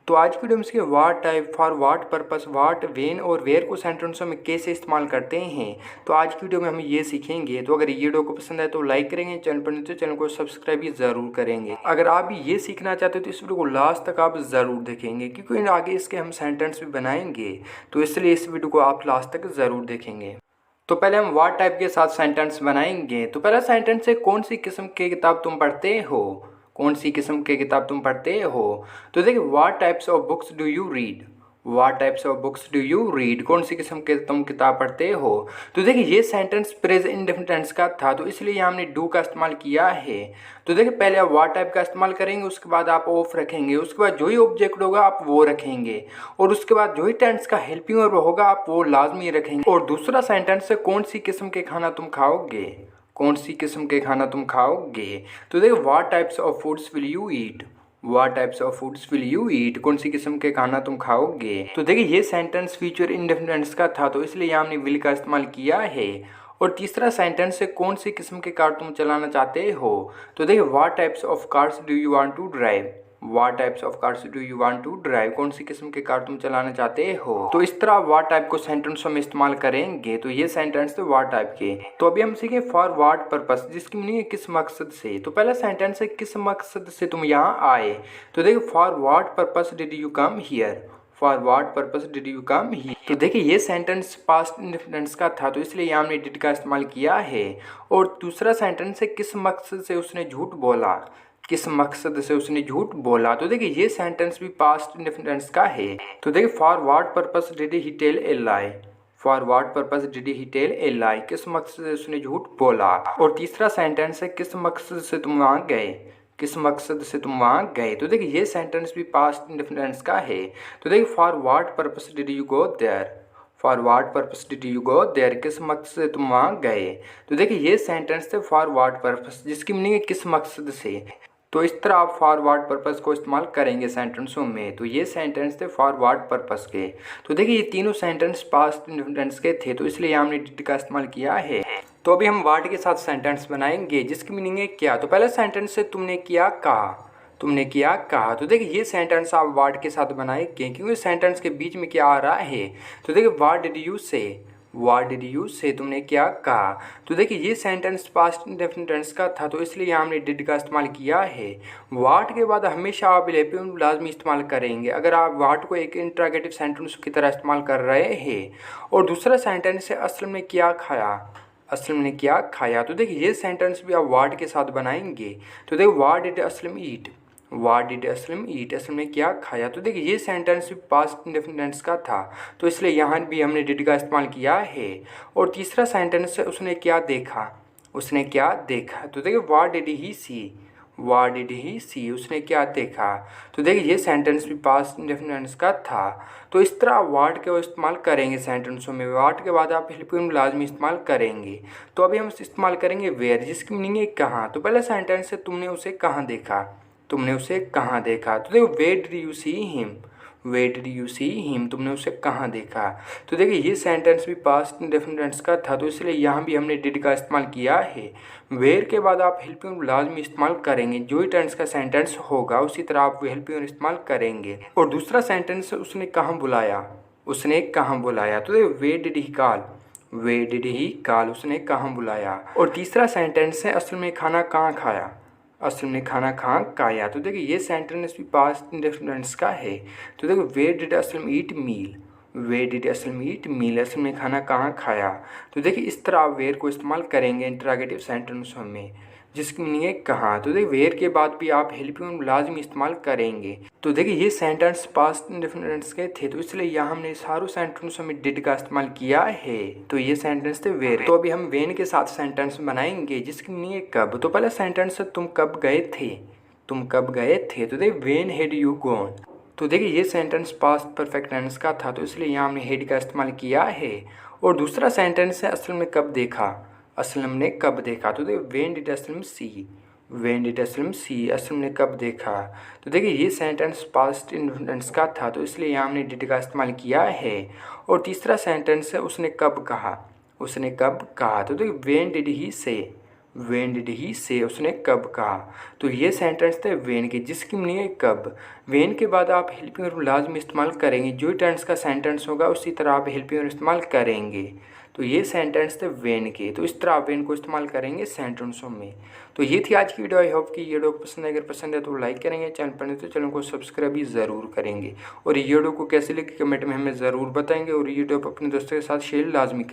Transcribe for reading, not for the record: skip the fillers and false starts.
तो आज की वीडियो में इसके what type, for what purpose, what, when और वेयर को सेंटेंसों में कैसे इस्तेमाल करते हैं, तो आज की वीडियो में हम ये सीखेंगे। तो अगर ये वीडियो को पसंद आए तो लाइक करेंगे, चैनल पर नहीं तो चैनल को सब्सक्राइब भी ज़रूर करेंगे। अगर आप भी ये सीखना चाहते हो तो इस वीडियो को लास्ट तक आप ज़रूर देखेंगे, क्योंकि आगे इसके हम सेंटेंस भी बनाएंगे, तो इसलिए इस वीडियो को आप लास्ट तक ज़रूर देखेंगे। तो पहले हम वाट टाइप के साथ सेंटेंस बनाएंगे। तो पहला सेंटेंस है, कौन सी किस्म की किताब तुम पढ़ते हो, कौन सी किस्म की किताब तुम पढ़ते हो। तो देखिए, what types of books do you read, what types of books do you read, कौन सी किस्म के तुम किताब पढ़ते हो। तो देखिए, ये सेंटेंस प्रेजेंट इंडेफिनिट टेंस का था, तो इसलिए यहाँ हमने डू का इस्तेमाल किया है। तो देखिए, पहले आप व्हाट टाइप का इस्तेमाल करेंगे, उसके बाद आप ऑफ रखेंगे, उसके बाद जो ही ऑब्जेक्ट होगा आप वो रखेंगे, और उसके बाद जो ही टेंस का हेल्पिंग वर्ब होगा आप वो लाजमी रखेंगे। और दूसरा सेंटेंस है, कौन सी किस्म के खाना तुम खाओगे, कौन सी किस्म के खाना तुम खाओगे। तो देखो, what types of foods will you eat, what types of foods will you eat, कौन सी किस्म के खाना तुम खाओगे। तो देखिए, ये सेंटेंस फ्यूचर इंडेफिनिट का था, तो इसलिए यहाँ हमने विल का इस्तेमाल किया है। और तीसरा सेंटेंस है, कौन सी किस्म के कार तुम चलाना चाहते हो। तो देखिए, what types of cars do you want to drive, what types of cars do you want to drive, कौन सी किस्म के कार तुम चलाना चाहते हो। तो इस तरह व्हाट टाइप को सेंटेंसों में इस्तेमाल करेंगे। तो ये सेंटेंस थे व्हाट टाइप के। तो अभी हम सीखें फॉर व्हाट पर्पस, जिसकी मीनिंग है किस मकसद से। तो पहला सेंटेंस है, किस मकसद से तुम यहाँ आए। तो देखिए, for what purpose did you come here, for what purpose did you come here. तो देखिए, ये सेंटेंस पास्ट इंडेफिनिट का था, तो इसलिए यहाँ हमने डिड का इस्तेमाल किया है। और दूसरा सेंटेंस है, किस मकसद से उसने झूठ बोला, किस मकसद से उसने झूठ बोला। तो देखिए, ये सेंटेंस भी पास्ट इंडेफिनिट का है। तो देखिए, for what purpose did he tell a lie, for what purpose did he tell a lie, किस मकसद से उसने झूठ बोला। और तीसरा सेंटेंस है, किस मकसद से तुम वहाँ गए, किस मकसद से तुम वहाँ गए। तो देखिए, ये सेंटेंस भी पास्ट इंडेफिनिट का है। तो देखिए, for what purpose did you go there, for what purpose did you go there, किस मकसद से तुम वहाँ गए। तो देखिए, ये सेंटेंस थे फॉर व्हाट पर्पस, जिसकी मीनिंग है किस मकसद से। तो इस तरह आप फॉर व्हाट पर्पस को इस्तेमाल करेंगे सेंटेंसों में। तो ये सेंटेंस थे फॉर व्हाट पर्पस के। तो देखिए, ये तीनों सेंटेंस पास्ट इंडेफिनिट के थे, तो इसलिए हमने डिड का इस्तेमाल किया है। तो अभी हम व्हाट के साथ सेंटेंस बनाएंगे, जिसकी मीनिंग है क्या। तो पहला सेंटेंस है, तुमने किया कहा, तुमने किया कहा। तो देखिए, ये सेंटेंस आप व्हाट के साथ बनाएंगे, क्योंकि सेंटेंस के बीच में क्या आ रहा है। तो देखिए, व्हाट डिड यू से, व्हाट डिड यू से, तुमने क्या कहा। तो देखिए, ये सेंटेंस पास्ट इंडेफिनिट टेंस का था, तो इसलिए यहाँ हमने डिड का इस्तेमाल किया है। व्हाट के बाद हमेशा आप हेल्पिंग लाजमी इस्तेमाल करेंगे, अगर आप व्हाट को एक इंट्रोगेटिव सेंटेंस की तरह इस्तेमाल कर रहे हैं। और दूसरा सेंटेंस है, असलम ने क्या खाया, असलम ने क्या खाया। तो देखिए, ये सेंटेंस भी आप व्हाट के साथ बनाएंगे। तो देखिए, what did Aslam eat, what did Aslam eat, Aslam ने क्या खाया। तो देखिए, ये सेंटेंस भी पास्ट इंडेफिनिट का था, तो इसलिए यहाँ भी हमने डिड का इस्तेमाल किया है। और तीसरा सेंटेंस है, उसने क्या देखा, उसने क्या देखा। तो देखिए, what did he see, what did he see, उसने क्या देखा। तो देखिए, ये सेंटेंस भी पास्ट इंडेफिनिट का था। तो इस तरह आप व्हाट का इस्तेमाल करेंगे सेंटेंसों में। व्हाट के बाद आप हेल्पिंग लाजमी इस्तेमाल करेंगे। तो अभी हम इस्तेमाल करेंगे वेयर, जिसकी मीनिंग है कहाँ। तो पहला सेंटेंस है, तुमने उसे कहाँ देखा, तुमने उसे कहाँ देखा। तो देखो, where did you see him, where did you see him, तुमने उसे कहाँ देखा। तो देखिए, ये सेंटेंस भी पास्ट इंडेफिनिट का था, तो इसलिए यहाँ भी हमने डिड का इस्तेमाल किया है। वेयर के बाद आप हेल्पिंग लाजमी इस्तेमाल करेंगे, जो ही टेंस का सेंटेंस होगा उसी तरह आप हेल्पिंग इस्तेमाल करेंगे। और दूसरा सेंटेंस है, उसने कहाँ बुलाया, उसने कहाँ बुलाया। तो देखिए, where did he call, where did he call, उसने कहाँ बुलाया। और तीसरा सेंटेंस है, असल में खाना कहाँ खाया, असल में खाना कहाँ खाया। तो देखिए, ये सेंटेंस भी पास्ट इंडेफिनिट का है। तो देखो, where did Aslam eat meal, where did Aslam eat meal, असल में खाना कहाँ खाया। तो देखिए, इस तरह आप वेयर को इस्तेमाल करेंगे इंटरोगेटिव सेंटेंसों में, जिसकी मीनिंग है कहाँ। तो देखिए, वेयर के बाद भी आप हेल्पिंग लाजमी इस्तेमाल करेंगे। तो देखिए, ये सेंटेंस पास्ट इंडेफिनिट के थे, तो इसलिए यहाँ हमने सारों सेंटेंसों में डिड का इस्तेमाल किया है। तो ये सेंटेंस थे वेयर। तो अभी हम वेन के साथ सेंटेंस बनाएंगे, जिसकी मीनिंग है कब। तो पहला सेंटेंस है, तुम कब गए थे, तुम कब गए थे। तो देखिए, वेन हैड यू गॉन। तो देखिए, ये सेंटेंस पास्ट परफेक्ट टेंस का था, तो इसलिए यहाँ हमने हैड का इस्तेमाल किया है। और दूसरा सेंटेंस है, असल में कब देखा, असलम ने कब देखा। तो देखिए, when did Aslam see, when did Aslam see, Aslam ने कब देखा। तो देखिए, ये सेंटेंस पास्ट इंडेफिनिट का था, तो इसलिए यहाँ हमने डिड का इस्तेमाल किया है। और तीसरा सेंटेंस है, उसने कब कहा, उसने कब कहा। तो देखिए, वेन डिड ही से, व्हेन डिड ही से, उसने कब कहा। तो ये सेंटेंस थे व्हेन के, जिसकी मीनिंग है कब। व्हेन के बाद आप हेल्पिंग वर्ब लाजमी इस्तेमाल करेंगे, जो टेंस का सेंटेंस होगा उसी तरह आप हेल्पिंग वर्ब इस्तेमाल करेंगे। तो ये सेंटेंस थे व्हेन के, तो इस तरह आप व्हेन को इस्तेमाल करेंगे सेंटेंसों में। तो ये थी आज की वीडियो। आई होप कि ये वीडियो पसंद है, अगर पसंद है तो लाइक करेंगे, चैनल पर नहीं तो चैनल को सब्सक्राइब भी ज़रूर करेंगे। और ये वीडियो को कैसे लगी कमेंट में हमें ज़रूर बताएंगे, और ये वीडियो अपने दोस्तों के साथ शेयर लाजमी करें।